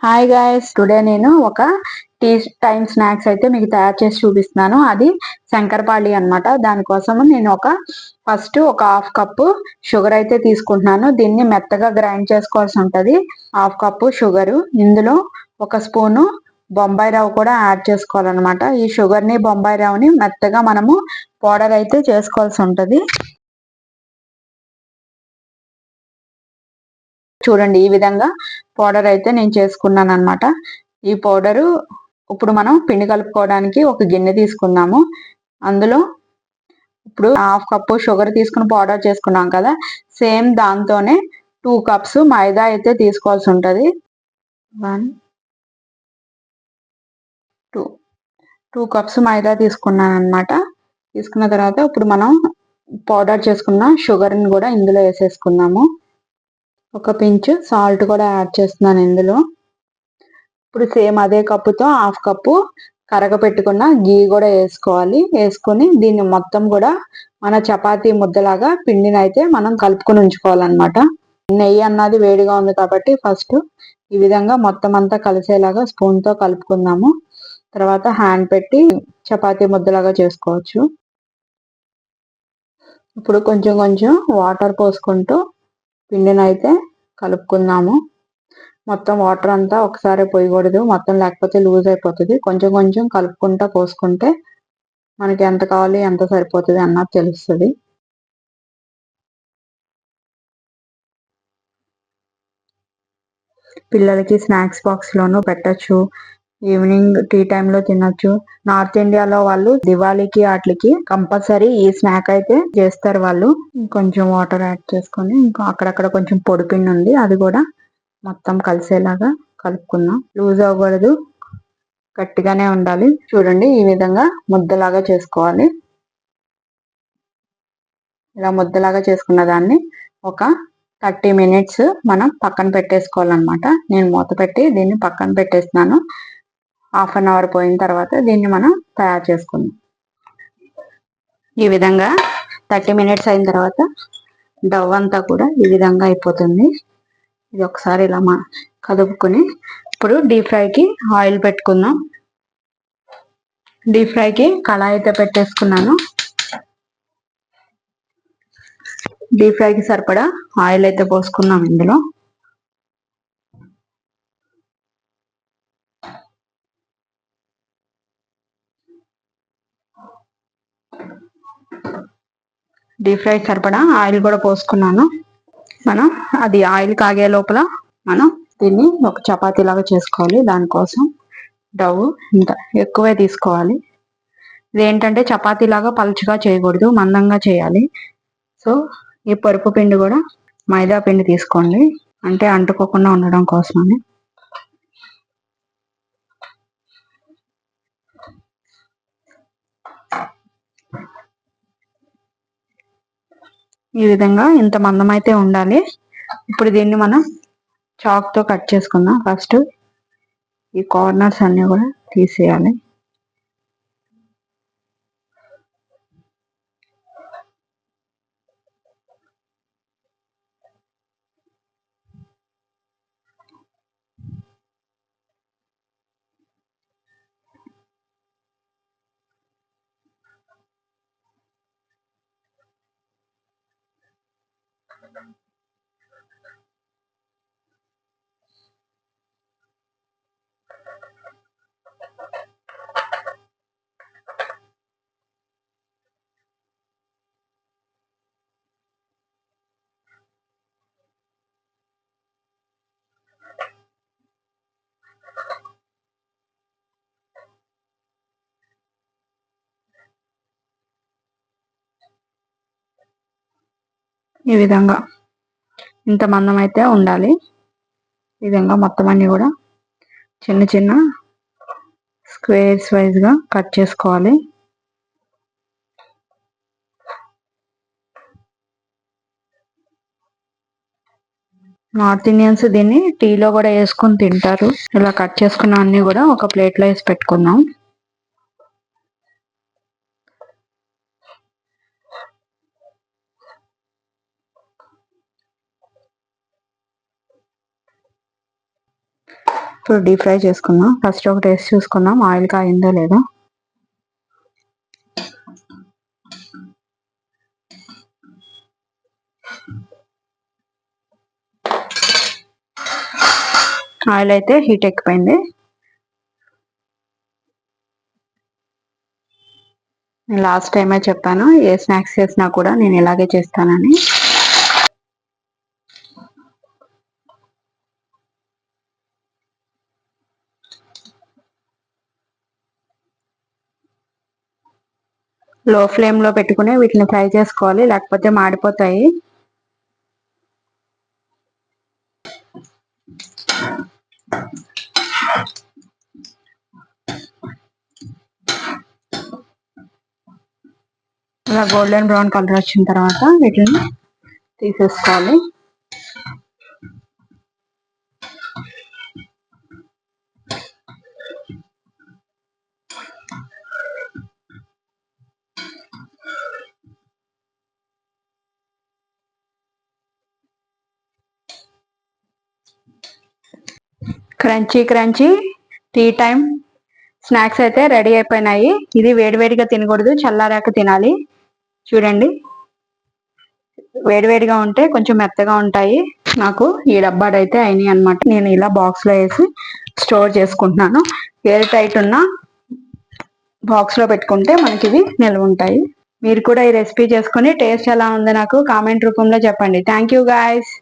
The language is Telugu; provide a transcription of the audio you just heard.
హాయ్ గైస్, టుడే నేను ఒక టీ టైమ్ స్నాక్స్ అయితే మీకు తయారు చేసి చూపిస్తున్నాను. అది శంకరపాళి అన్నమాట. దానికోసం నేను ఫస్ట్ ఒక హాఫ్ కప్పు షుగర్ అయితే తీసుకుంటున్నాను. దీన్ని మెత్తగా గ్రైండ్ చేసుకోవాల్సి ఉంటుంది. హాఫ్ కప్పు షుగరు, ఇందులో ఒక స్పూను బొంబాయి రవ్వ కూడా యాడ్ చేసుకోవాలన్నమాట. ఈ షుగర్ ని బొంబాయి రవ్వని మెత్తగా మనము పౌడర్ అయితే చేసుకోవాల్సి ఉంటుంది. చూడండి, ఈ విధంగా పౌడర్ అయితే నేను చేసుకున్నాను అనమాట. ఈ పౌడరు ఇప్పుడు మనం పిండి కలుపుకోవడానికి ఒక గిన్నె తీసుకుందాము. అందులో ఇప్పుడు హాఫ్ కప్పు షుగర్ తీసుకుని పౌడర్ చేసుకున్నాం కదా, సేమ్ దాంతోనే 2 కప్స్ మైదా అయితే తీసుకోవాల్సి ఉంటుంది. 1 2 2 కప్స్ మైదా తీసుకున్నాను అనమాట. తీసుకున్న తర్వాత ఇప్పుడు మనం పౌడర్ చేసుకున్న షుగర్ని కూడా ఇందులో వేసేసుకున్నాము. ఒక పించ్ సాల్ట్ కూడా యాడ్ చేస్తున్నాను ఇందులో. ఇప్పుడు సేమ్ అదే కప్పుతో హాఫ్ కప్పు కరగపెట్టుకున్న గీ కూడా వేసుకోవాలి. వేసుకొని దీన్ని మొత్తం కూడా మన చపాతీ ముద్దలాగా పిండిని అయితే మనం కలుపుకొని ఉంచుకోవాలన్నమాట. నెయ్యి అన్నది వేడిగా ఉంది కాబట్టి ఫస్ట్ ఈ విధంగా మొత్తం అంతా కలిసేలాగా స్పూన్తో కలుపుకుందాము. తర్వాత హ్యాండ్ పెట్టి చపాతీ ముద్దలాగా చేసుకోవచ్చు. ఇప్పుడు కొంచెం కొంచెం వాటర్ పోసుకుంటూ పిండిని అయితే కలుపుకుందాము. మొత్తం వాటర్ అంతా ఒకసారి పోయకూడదు, మొత్తం లేకపోతే లూజ్ అయిపోతుంది. కొంచెం కొంచెం కలుపుకుంటా పోసుకుంటే మనకి ఎంత కావాలి ఎంత సరిపోతుంది అన్నది తెలుస్తుంది. పిల్లలకి స్నాక్స్ బాక్స్ లోనూ పెట్టచ్చు, ఈవినింగ్ టీ టైంలో తినొచ్చు. నార్త్ ఇండియాలో వాళ్ళు దివాళీకి వాటికి కంపల్సరీ ఈ స్నాక్ అయితే చేస్తారు వాళ్ళు. కొంచెం వాటర్ యాడ్ చేసుకొని ఇంకా అక్కడక్కడ కొంచెం పొడి పిండి ఉంది, అది కూడా మొత్తం కలిసేలాగా కలుపుకుందాం. లూజ్ అవ్వకూడదు, గట్టిగానే ఉండాలి. చూడండి, ఈ విధంగా ముద్దలాగా చేసుకోవాలి. ఇలా ముద్దలాగా చేసుకున్న దాన్ని ఒక 30 మినిట్స్ మనం పక్కన పెట్టేసుకోవాలన్నమాట. నేను మూత పెట్టి దీన్ని పక్కన పెట్టేస్తున్నాను. హాఫ్ అన్ అవర్ పోయిన తర్వాత దీన్ని మనం తయారు చేసుకుందాం. ఈ విధంగా 30 మినిట్స్ అయిన తర్వాత డవ్ అంతా కూడా ఈ విధంగా అయిపోతుంది. ఇది ఒకసారి ఇలా కదుపుకొని ఇప్పుడు డీప్ ఫ్రైకి ఆయిల్ పెట్టుకుందాం. డీప్ ఫ్రైకి కళాయి అయితే పెట్టేసుకున్నాను. డీప్ ఫ్రైకి సరిపడా ఆయిల్ అయితే పోసుకున్నాం ఇందులో. డీప్ ఫ్రై సరిపడా ఆయిల్ కూడా పోసుకున్నాను. మనం అది ఆయిల్ కాగే లోపల మనం దీన్ని ఒక చపాతీ లాగా చేసుకోవాలి. దానికోసం డవ్ ఇంత ఎక్కువే తీసుకోవాలి. ఇదేంటంటే చపాతీ లాగా పలుచగా చేయకూడదు, మందంగా చేయాలి. సో ఈ పరుపు పిండి కూడా మైదా పిండి తీసుకోండి, అంటే అంటుకోకుండా ఉండడం కోసమని. ఈ విధంగా ఇంత మందం అయితే ఉండాలి. ఇప్పుడు దీన్ని మనం చాక్తో కట్ చేసుకుందాం. ఫస్ట్ ఈ కార్నర్స్ అన్ని కూడా తీసేయాలి. ఈ విధంగా ఇంత మందం అయితే ఉండాలి. ఈ విధంగా మొత్తం అన్ని కూడా చిన్న చిన్న స్క్వేర్స్ వైజ్గా కట్ చేసుకోవాలి. నార్త్ ఇండియన్స్ దీన్ని టీలో కూడా వేసుకొని తింటారు. ఇలా కట్ చేసుకున్న అన్ని కూడా ఒక ప్లేట్లో వేసి పెట్టుకుందాం. ఇప్పుడు డీప్ ఫ్రై చేసుకుందాం. ఫస్ట్ ఒక టేస్ట్ చూసుకుందాం ఆయిల్ కాగిందో లేదో. ఆయిల్ అయితే హీట్ ఎక్కిపోయింది. నేను లాస్ట్ టైమే చెప్పాను ఏ స్నాక్స్ చేసినా కూడా నేను ఇలాగే చేస్తానని. లో ఫ్లేమ్లో పెట్టుకుని వీటిని ఫ్రై చేసుకోవాలి, లేకపోతే మాడిపోతాయి. ఇలా గోల్డెన్ బ్రౌన్ కలర్ వచ్చిన తర్వాత వీటిని తీసేసుకోవాలి. Crunchy crunchy tea time snacks అయితే రెడీ అయిపోయినాయి. ఇది వేడివేడిగా తినకూడదు, చల్లారాక తినాలి. చూడండి, వేడివేడిగా ఉంటే కొంచెం మెత్తగా ఉంటాయి. నాకు ఈ డబ్బాడైతే అయినాయి అనమాట. నేను ఇలా బాక్స్లో వేసి స్టోర్ చేసుకుంటున్నాను. ఎయిర్ టైట్ ఉన్న బాక్స్లో పెట్టుకుంటే మనకి ఇవి నిల్వ ఉంటాయి. మీరు కూడా ఈ రెసిపీ చేసుకుని టేస్ట్ ఎలా ఉందో నాకు కామెంట్ రూపంలో చెప్పండి. Thank you guys.